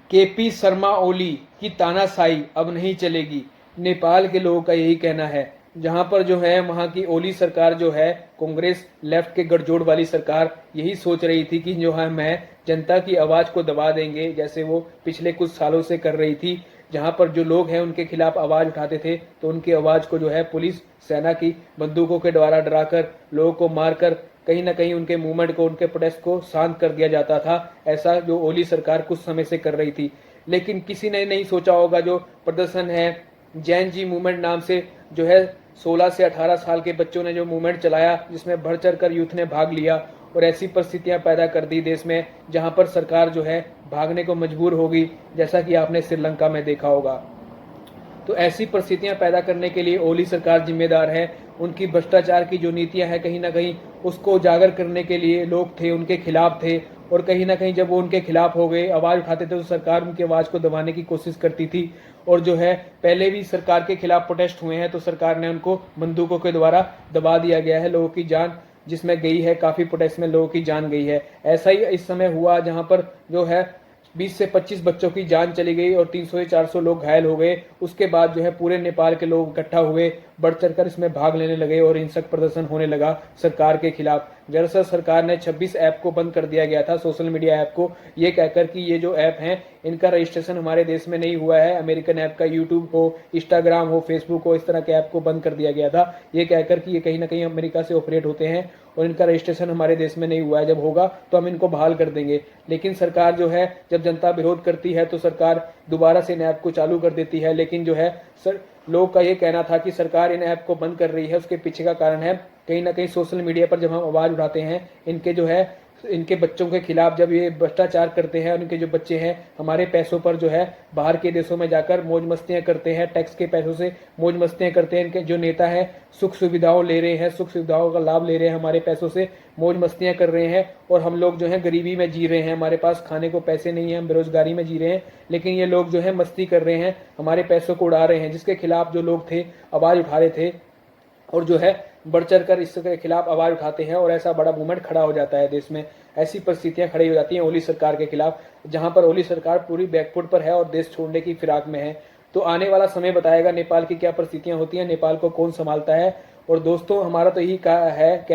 KP Sharma Oli की तानाशाही अब नहीं चलेगी, नेपाल के लोगों का यही कहना है। जहां पर जो है वहां की ओली सरकार जो है, कांग्रेस लेफ्ट के गठजोड़ वाली सरकार यही सोच रही थी कि जो है मैं जनता की आवाज़ को दबा देंगे, जैसे वो पिछले कुछ सालों से कर रही थी। जहां पर जो लोग हैं उनके खिलाफ आवाज़ उठाते थे तो उनकी आवाज़ को जो है पुलिस सेना की बंदूकों के द्वारा डराकर, लोगों को मारकर कहीं ना कहीं उनके मूवमेंट को, उनके प्रोटेस्ट को शांत कर दिया जाता था। ऐसा जो ओली सरकार कुछ समय से कर रही थी। लेकिन किसी ने नहीं सोचा होगा जो प्रदर्शन है जैन जी मूवमेंट नाम से, जो है 16 से 18 साल के बच्चों ने जो मूवमेंट चलाया, जिसमें बढ़ चढ़ कर यूथ ने भाग लिया और ऐसी परिस्थितियां पैदा कर दी देश में जहां पर सरकार जो है भागने को मजबूर होगी, जैसा कि आपने श्रीलंका में देखा होगा। तो ऐसी परिस्थितियां पैदा करने के लिए ओली सरकार जिम्मेदार है। उनकी भ्रष्टाचार की जो नीतियां हैं कहीं ना कहीं उसको उजागर करने के लिए लोग थे उनके खिलाफ थे, और कहीं ना कहीं जब वो उनके खिलाफ हो गए, आवाज़ उठाते थे, तो सरकार उनकी आवाज़ को दबाने की कोशिश करती थी। और जो है पहले भी सरकार के खिलाफ प्रोटेस्ट हुए हैं तो सरकार ने उनको बंदूकों के द्वारा दबा दिया गया है, लोगों की जान जिसमें गई है, काफ़ी प्रोटेस्ट में लोगों की जान गई है। ऐसा ही इस समय हुआ जहां पर जो है 20 से 25 बच्चों की जान चली गई और 300 से 400 लोग घायल हो गए। उसके बाद जो है पूरे नेपाल के लोग इकट्ठा हुए, बढ़ चढ़कर इसमें भाग लेने लगे और हिंसक प्रदर्शन होने लगा सरकार के खिलाफ। दरअसल सरकार ने 26 ऐप को बंद कर दिया गया था, सोशल मीडिया ऐप को, ये कहकर कि ये जो ऐप हैं इनका रजिस्ट्रेशन हमारे देश में नहीं हुआ है। अमेरिकन ऐप का यूट्यूब हो, इंस्टाग्राम हो, फेसबुक हो, इस तरह के ऐप को बंद कर दिया गया था, ये कहकर कि ये कहीं ना कहीं अमेरिका से ऑपरेट होते हैं और इनका रजिस्ट्रेशन हमारे देश में नहीं हुआ है, जब होगा तो हम इनको बहाल कर देंगे। लेकिन सरकार जो है जब जनता विरोध करती है तो सरकार दोबारा से इन ऐप को चालू कर देती है। लेकिन जो है लोग का ये कहना था कि सरकार इन ऐप को बंद कर रही है, उसके पीछे का कारण है कहीं ना कहीं सोशल मीडिया पर जब हम आवाज़ उठाते हैं इनके जो है इनके बच्चों के खिलाफ, जब ये भ्रष्टाचार करते हैं और इनके जो बच्चे हैं हमारे पैसों पर जो है बाहर के देशों में जाकर मौज मस्तियां करते हैं, टैक्स के पैसों से मौज मस्तियां करते हैं, इनके जो नेता हैं सुख सुविधाओं ले रहे हैं, सुख सुविधाओं का लाभ ले रहे हैं, हमारे पैसों से मौज मस्तियां कर रहे हैं और हम लोग जो है गरीबी में जी रहे हैं, हमारे पास खाने को पैसे नहीं है, हम बेरोजगारी में जी रहे हैं। लेकिन ये लोग जो है मस्ती कर रहे हैं, हमारे पैसों को उड़ा रहे हैं, जिसके खिलाफ जो लोग थे आवाज़ उठा रहे थे और जो है बढ़ चढ़ कर इसके खिलाफ आवाज़ उठाते हैं और ऐसा बड़ा मूवमेंट खड़ा हो जाता है देश में। ऐसी परिस्थितियां खड़ी हो जाती हैं ओली सरकार के खिलाफ, जहां पर ओली सरकार पूरी बैकफुट पर है और देश छोड़ने की फिराक में है। तो आने वाला समय बताएगा नेपाल की क्या परिस्थितियां होती हैं, नेपाल को कौन संभालता है। और दोस्तों हमारा तो यही कहना है